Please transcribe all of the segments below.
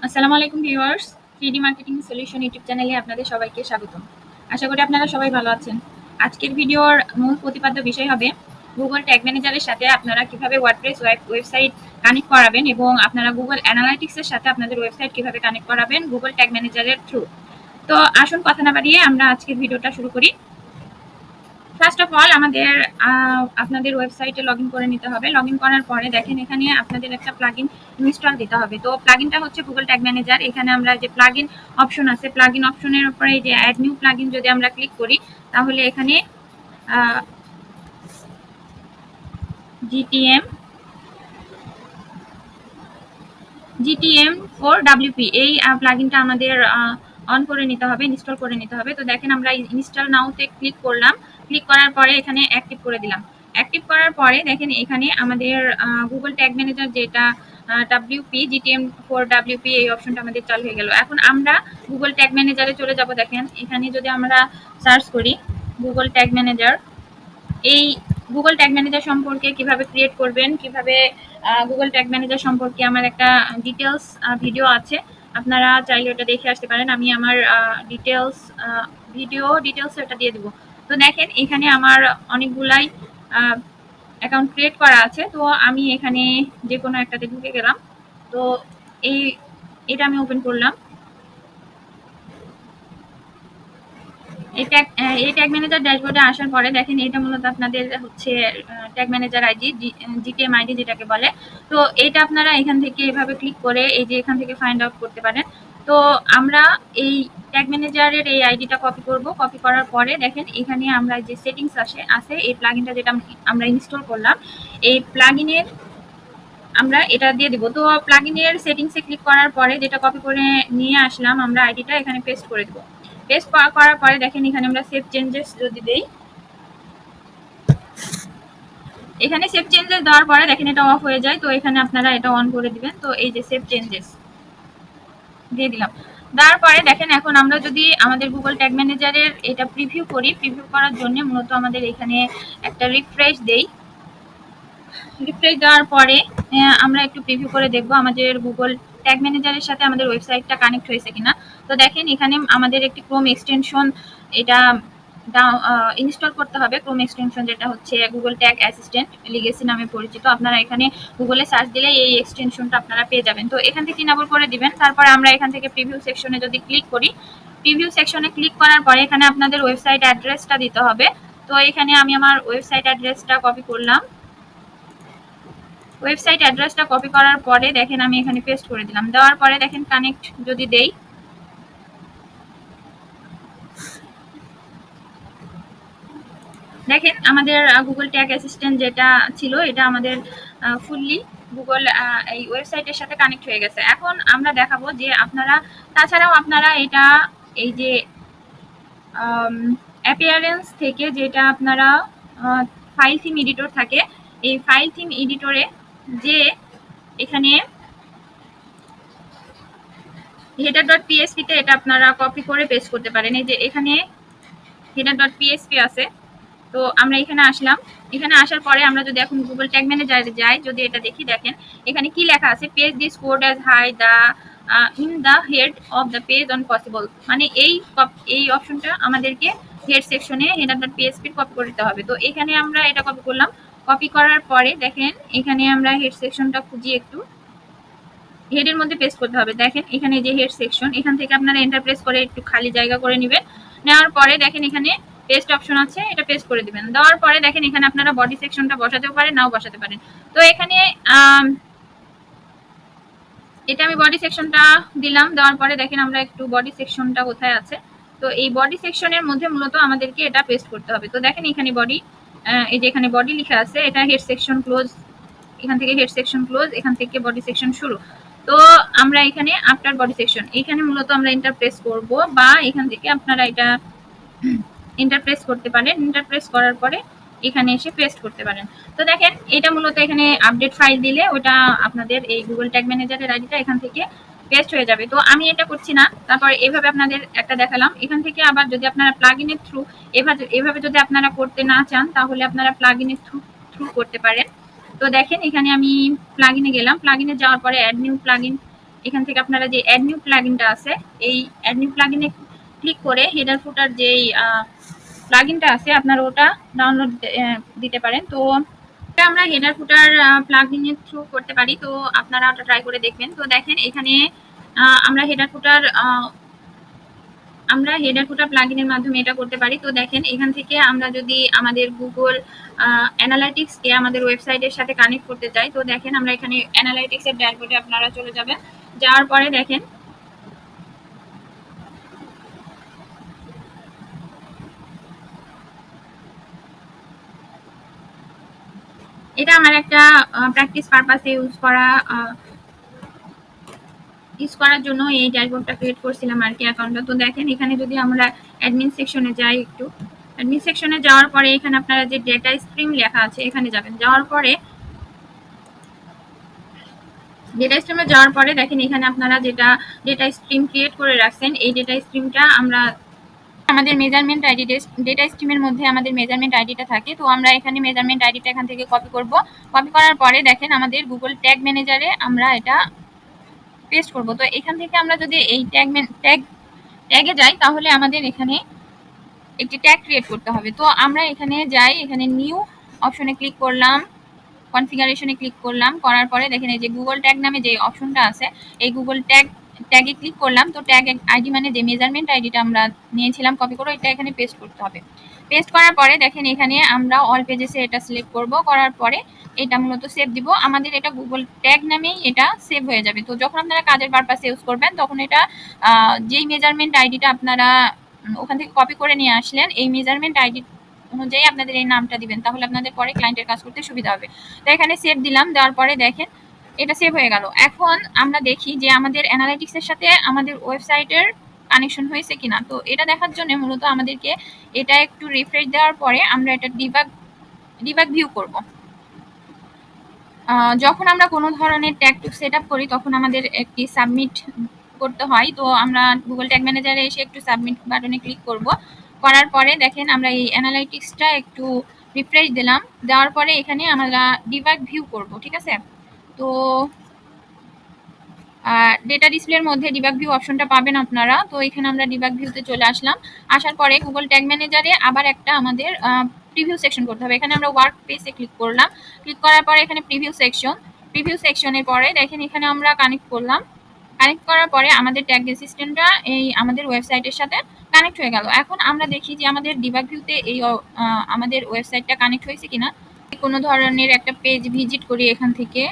আসসালামু আলাইকুম viewers, 3D marketing solution YouTube চ্যানেলে আপনাদের সবাইকে স্বাগতম। আশা করি আপনারা সবাই ভালো আছেন। আজকের ভিডিওর মূল প্রতিপাদ্য বিষয় হবে গুগল ট্যাগ ম্যানেজারের সাথে আপনারা কিভাবে ওয়ার্ডপ্রেস ওয়েবসাইট কানেক্ট করাবেন এবং আপনারা গুগল অ্যানালাইটিক্সের সাথে আপনাদের ওয়েবসাইট কিভাবে কানেক্ট করাবেন গুগল ট্যাগ ম্যানেজারের থ্রু। তো আসুন কথা না বাড়িয়ে আমরা আজকের ভিডিওটা শুরু করি। ফার্স্ট অফ অল আমাদের আপনাদের ওয়েবসাইটে লগ ইন করে নিতে হবে। লগ ইন করার পরে দেখেন এখানে আপনাদের একটা প্লাগইন ইনস্টল দিতে হবে। তো প্লাগইনটা হচ্ছে গুগল ট্যাগ ম্যানেজার। এখানে আমরা যে প্লাগইন অপশন আছে, প্লাগইন অপশনের উপরে এই যে অ্যাড নিউ প্লাগইন যদি আমরা ক্লিক করি তাহলে এখানে জিটিএম ফর ডাব্লিউপি এই প্লাগইনটা আমাদের অন করে নিতে হবে, ইনস্টল করে নিতে হবে। তো দেখেন আমরা ইনস্টল নাওতে ক্লিক করলাম, ক্লিক করার পরে এখানে অ্যাক্টিভ করে দিলাম। অ্যাক্টিভ করার পরে দেখেন এখানে আমাদের গুগল ট্যাগ ম্যানেজার যেটা ডাব্লিউপি জিটিএম ফর ডাব্লিউপি এই অপশনটা আমাদের চালু হয়ে গেল। এখন আমরা গুগল ট্যাগ ম্যানেজারে চলে যাব। দেখেন এখানে যদি আমরা সার্চ করি গুগল ট্যাগ ম্যানেজার, এই গুগল ট্যাগ ম্যানেজার সম্পর্কে কিভাবে ক্রিয়েট করবেন, কিভাবে গুগল ট্যাগ ম্যানেজার সম্পর্কে আমার একটা ডিটেলস ভিডিও আছে, আপনারা চাইলে ওটা দেখে আসতে পারেন। আমি আমার ডিটেলস এটা দিয়ে দেবো। তো দেখেন এখানে আমার অনেকগুলাই অ্যাকাউন্ট ক্রিয়েট করা আছে। তো আমি এখানে যে কোনো একটাতে ঢুকে গেলাম। তো এটা আমি ওপেন করলাম। এই ট্যাগ ম্যানেজার ড্যাশবোর্ডে আসার পরে দেখেন এটা মূলত আপনাদের হচ্ছে tag manager ID, GTM ID যেটাকে বলে। তো এটা আপনারা এখান থেকে এভাবে ক্লিক করে এই যে এখান থেকে ফাইন্ড আউট করতে পারেন। তো আমরা এই ট্যাগ ম্যানেজারের এই আইডিটা কপি করব। কপি করার পরে দেখেন এখানে আমরা যে সেটিংস আছে এই প্লাগইনটা যেটা আমরা ইনস্টল করলাম, এই প্লাগইনের আমরা এটা দিয়ে দিব। তো প্লাগইনের সেটিংসে ক্লিক করার পরে যেটা কপি করে নিয়ে আসলাম আমরা আইডিটা এখানে পেস্ট করে দেব। পেস্ট করার পরে দেখেন এখানে আমরা সেভ চেঞ্জেস যদি দেই, এখানে সেভ চেঞ্জেস দেওয়ার পরে দেখেন এটা অফ হয়ে যায়। তো এখানে আপনারা এটা অন করে দিবেন। তো এই যে সেভ চেঞ্জেস দিয়ে দিলাম। দেওয়ার পরে দেখেন এখন আমরা যদি আমাদের গুগল ট্যাগ ম্যানেজারের এটা প্রিভিউ করি, প্রিভিউ করার জন্য মূলত আমাদের এখানে একটা রিফ্রেশ দেই। রিফ্রেশ দেওয়ার পরে আমরা একটু প্রিভিউ করে দেখবো আমাদের গুগল ট্যাগ ম্যানেজারের সাথে আমাদের ওয়েবসাইটটা কানেক্ট হয়েছে কিনা। তো দেখেন এখানে আমাদের একটি ক্রোম এক্সটেনশন এটা ইনস্টল করতে হবে। ক্রোম এক্সটেনশন যেটা হচ্ছে গুগল ট্যাগ অ্যাসিস্ট্যান্ট লিগেসি নামে পরিচিত। আপনারা এখানে গুগলে সার্চ দিলে এই এক্সটেনশনটা আপনারা পেয়ে যাবেন। তো এখান থেকে ইনেবল করে দিবেন। তারপরে আমরা এখান থেকে প্রিভিউ সেকশনে যদি ক্লিক করি, প্রিভিউ সেকশনে ক্লিক করার পরে এখানে আপনাদের ওয়েবসাইট অ্যাড্রেসটা দিতে হবে। তো এখানে আমি আমার ওয়েবসাইট অ্যাড্রেসটা কপি করলাম। ওয়েবসাইট অ্যাড্রেসটা কপি করার পরে দেখেন আমি এখানে পেস্ট করে দিলাম। দেওয়ার পরে দেখেন কানেক্ট যদি দেই, দেখেন আমাদের গুগল ট্যাগ অ্যাসিস্ট্যান্ট যেটা ছিল এটা আমাদের ফুললি গুগল এই ওয়েবসাইটের সাথে কানেক্ট হয়ে গেছে। এখন আমরা দেখাবো যে আপনারা তাছাড়াও আপনারা এটা এই যে অ্যাপিয়ারেন্স থেকে যেটা আপনারা ফাইল থিম এডিটর থাকে, এই ফাইল থিম এডিটরে যে এখানে header.php তে এটা আপনারা কপি করে পেস্ট করতে পারেন। এই যে এখানে header.php আছে। তো আমরা এখানে আসলাম। এখানে আসার পরে আমরা যদি এখন গুগল ট্যাগ ম্যানেজারে যাই, যদি এটা দেখি দেখেন এখানে কি লেখা আছে, page this code as high the in the head of the page on possible. মানে এই অপশনটা আমাদেরকে হেড সেকশনে header.php কপি করতে হবে। তো এখানে আমরা এটা কপি করলাম। কপি করার পরে দেখেন এখানে আমরা হেড সেকশনটা খুঁজি, একটু হেডের মধ্যে পেস্ট করতে হবে। দেখেন এখানে যে হেড সেকশন, এখান থেকে আপনারা এন্টার প্রেস করে একটু খালি জায়গা করে নেবেন। নেওয়ার পরে দেখেন এখানে পেস্ট অপশন আছে, এটা পেস্ট করে দিবেন। দেওয়ার পরে দেখেন এখানে আপনারা বডি সেকশনটা বসাতেও পারেন, নাও বসাতে পারেন। তো এখানে এটা আমি বডি সেকশনটা দিলাম। দেওয়ার পরে দেখেন আমরা একটু বডি সেকশনটা কোথায় আছে, তো এই বডি সেকশনের মধ্যে মূলত আমাদেরকে এটা পেস্ট করতে হবে। তো দেখেন এখানে বডি, এই যে এখানে বডি লেখা আছে, এটা হেড সেকশন ক্লোজ, এখান থেকে হেড সেকশন ক্লোজ, এখান থেকে বডি সেকশন শুরু। তো আমরা এখানে আফটার বডি সেকশন এখানে মূলত আমরা এন্টার প্রেস করব, বা এখান থেকে আপনারা এটা এন্টার প্রেস করতে পারেন। এন্টার প্রেস করার পরে এখানে এসে পেস্ট করতে পারেন। তো দেখেন এটা মূলত এখানে আপডেট ফাইল দিলে ওটা আপনাদের এই গুগল ট্যাগ ম্যানেজারের আইডিটা এখান থেকে পেস্ট হয়ে যাবে। তো আমি এটা করছি না, তারপর এভাবে আপনাদের একটা দেখালাম। এখান থেকে আবার যদি আপনারা প্লাগইনের থ্রু এভাবে যদি আপনারা করতে না চান তাহলে আপনারা প্লাগইনের থ্রু করতে পারেন। তো দেখেন এখানে আমি প্লাগইনে গেলাম। প্লাগইনে যাওয়ার পরে অ্যাড নিউ প্লাগইন এখান থেকে আপনারা যে অ্যাড নিউ প্লাগইনটা আছে, এই অ্যাড নিউ প্লাগইনে ক্লিক করে হেডার ফুটার যেই প্লাগইনটা আছে আপনারা ওটা ডাউনলোড দিতে পারেন। তো এটা আমরা হেডার ফুটার প্লাগইনের থ্রু করতে পারি, তো আপনারা ওটা ট্রাই করে দেখবেন। তো দেখেন এখানে আমরা হেডার ফুটার প্লাগইনের মাধ্যমে এটা করতে পারি। তো দেখেন এখান থেকে আমরা যদি আমাদের গুগল অ্যানালাইটিক্সকে আমাদের ওয়েবসাইটের সাথে কানেক্ট করতে চাই, তো দেখেন আমরা এখানে অ্যানালাইটিক্সের ড্যাশবোর্ডে আপনারা চলে যাবেন। যাওয়ার পরে দেখেন এটা আমার একটা প্র্যাকটিস পারপাসে ইউজ করার জন্য এই ড্যাশবোর্ডটা ক্রিয়েট করছিলাম আর কি, অ্যাকাউন্টটা। তো দেখেন এখানে যদি আমরা অ্যাডমিন সেকশনে যাই, একটু অ্যাডমিন সেকশনে যাওয়ার পরে এখানে আপনারা যে ডেটা স্ট্রিম লেখা আছে এখানে যাবেন। যাওয়ার পরে ডেটা স্ট্রিমে যাওয়ার পরে দেখেন এখানে আপনারা যেটা ডেটা স্ট্রিম ক্রিয়েট করে রাখছেন, এই ডেটা স্ট্রিমটা আমরা আমাদের মেজারমেন্ট আইডি, ডেটা স্ট্রিমের মধ্যে আমাদের মেজারমেন্ট আইডিটা থাকে। তো আমরা এখানে মেজারমেন্ট আইডিটা এখান থেকে কপি করব। কপি করার পরে দেখেন আমাদের গুগল ট্যাগ ম্যানেজারে আমরা এটা পেস্ট করব। তো এখান থেকে আমরা যদি এই ট্যাগে যাই তাহলে আমাদের এখানে একটি ট্যাগ ক্রিয়েট করতে হবে। তো আমরা এখানে যাই, এখানে নিউ অপশনে ক্লিক করলাম, কনফিগারেশনে ক্লিক করলাম, করার পরে দেখেন এই যে গুগল ট্যাগ নামে যে অপশনটা আছে, এই গুগল ট্যাগে ক্লিক করলাম। তো ট্যাগ আইডি মানে যে মেজারমেন্ট আইডিটা আমরা নিয়েছিলাম কপি করে, এটা এখানে পেস্ট করতে হবে। পেস্ট করার পরে দেখেন এখানে আমরা অল পেজেসে এটা সিলেক্ট করব, করার পরে এটা মূলত সেভ দিব। আমাদের এটা গুগল ট্যাগ নামেই এটা সেভ হয়ে যাবে। তো যখন আপনারা কাজের পারপাসে ইউজ করবেন তখন এটা যেই মেজারমেন্ট আইডিটা আপনারা ওখান থেকে কপি করে নিয়ে আসলেন, এই মেজারমেন্ট আইডি অনুযায়ী আপনাদের এই নামটা দিবেন, তাহলে আপনাদের পরে ক্লায়েন্টের কাজ করতে সুবিধা হবে। তো এখানে সেভ দিলাম, দেওয়ার পরে দেখেন এটা সেভ হয়ে গেল। এখন আমরা দেখি যে আমাদের অ্যানালাইটিক্সের সাথে আমাদের ওয়েবসাইটের কানেকশন হয়েছে কিনা। তো এটা দেখার জন্য মূলত আমাদেরকে এটা একটু রিফ্রেশ দেওয়ার পরে আমরা এটা ডিবাগ ভিউ করব। যখন আমরা কোনো ধরনের ট্যাগ সেট আপ করি তখন আমাদের একটি সাবমিট করতে হয়। তো আমরা গুগল ট্যাগ ম্যানেজারে এসে একটু সাবমিট বাটনে ক্লিক করব। করার পরে দেখেন আমরা এই অ্যানালাইটিক্সটা একটু রিফ্রেশ দিলাম, দেওয়ার পরে এখানে আমরা ডিবাগ ভিউ করব, ঠিক আছে। তো ডেটা ডিসপ্লের মধ্যে ডিবাগ ভিউ অপশনটা পাবেন আপনারা। তো এখানে আমরা ডিবাগ ভিউতে চলে আসলাম। আসার পরে গুগল ট্যাগ ম্যানেজারে আবার একটা আমাদের প্রিভিউ সেকশন করতে হবে। এখানে আমরা ওয়ার্ক পেজে ক্লিক করলাম, ক্লিক করার পরে এখানে প্রিভিউ সেকশনের পরে দেখেন এখানে আমরা কানেক্ট করলাম। কানেক্ট করার পরে আমাদের ট্যাগ অ্যাসিস্ট্যান্টটা এই আমাদের ওয়েবসাইটের সাথে কানেক্ট হয়ে গেল। এখন আমরা দেখি যে আমাদের ডিবাগ ভিউতে এই আমাদের ওয়েবসাইটটা কানেক্ট হয়েছে কিনা। কোনো ধরনের একটা পেজ ভিজিট করি এখান থেকে।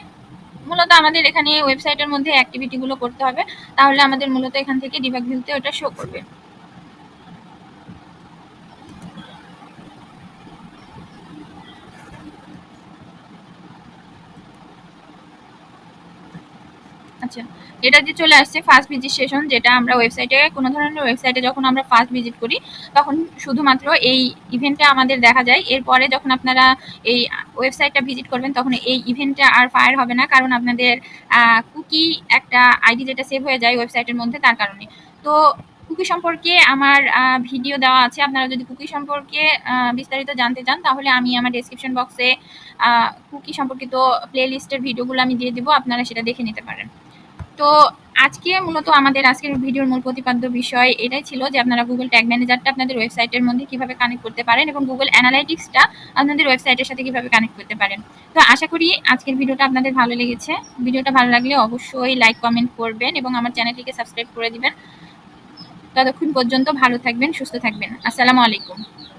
মূলত আমাদের এখানে ওয়েবসাইটের মধ্যে অ্যাক্টিভিটিগুলো করতে হবে, তাহলে আমাদের মূলত এখান থেকে ডিবাগ ভিউতে ওটা শো করবে। আচ্ছা, এটা যে চলে আসছে ফার্স্ট ভিজিট সেশন, যেটা আমরা ওয়েবসাইটে কোনো ধরনের ওয়েবসাইটে যখন আমরা ফার্স্ট ভিজিট করি তখন শুধুমাত্র এই ইভেন্টটা আমাদের দেখা যায়। এরপরে যখন আপনারা এই ওয়েবসাইটটা ভিজিট করবেন তখন এই ইভেন্টটা আর ফায়ার হবে না, কারণ আপনাদের কুকি একটা আইডি যেটা সেভ হয়ে যায় ওয়েবসাইটের মধ্যে, তার কারণে। তো কুকি সম্পর্কে আমার ভিডিও দেওয়া আছে, আপনারা যদি কুকি সম্পর্কে বিস্তারিত জানতে চান তাহলে আমি আমার ডেসক্রিপশন বক্সে কুকি সম্পর্কিত প্লে লিস্টের ভিডিওগুলো আমি দিয়ে দেবো, আপনারা সেটা দেখে নিতে পারেন। তো আজকে মূলত আমাদের আজকের ভিডিওর মূল প্রতিপাদ্য বিষয় এটাই ছিল যে আপনারা গুগল ট্যাগ ম্যানেজারটা আপনাদের ওয়েবসাইটের মধ্যে কিভাবে কানেক্ট করতে পারেন এবং গুগল অ্যানালাইটিক্সটা আপনাদের ওয়েবসাইটের সাথে কিভাবে কানেক্ট করতে পারেন। তো আশা করি আজকের ভিডিওটা আপনাদের ভালো লেগেছে। ভিডিওটা ভালো লাগলে অবশ্যই লাইক কমেন্ট করবেন এবং আমার চ্যানেলটিকে সাবস্ক্রাইব করে দিবেন। ততক্ষণ পর্যন্ত ভালো থাকবেন, সুস্থ থাকবেন। আসসালামু আলাইকুম।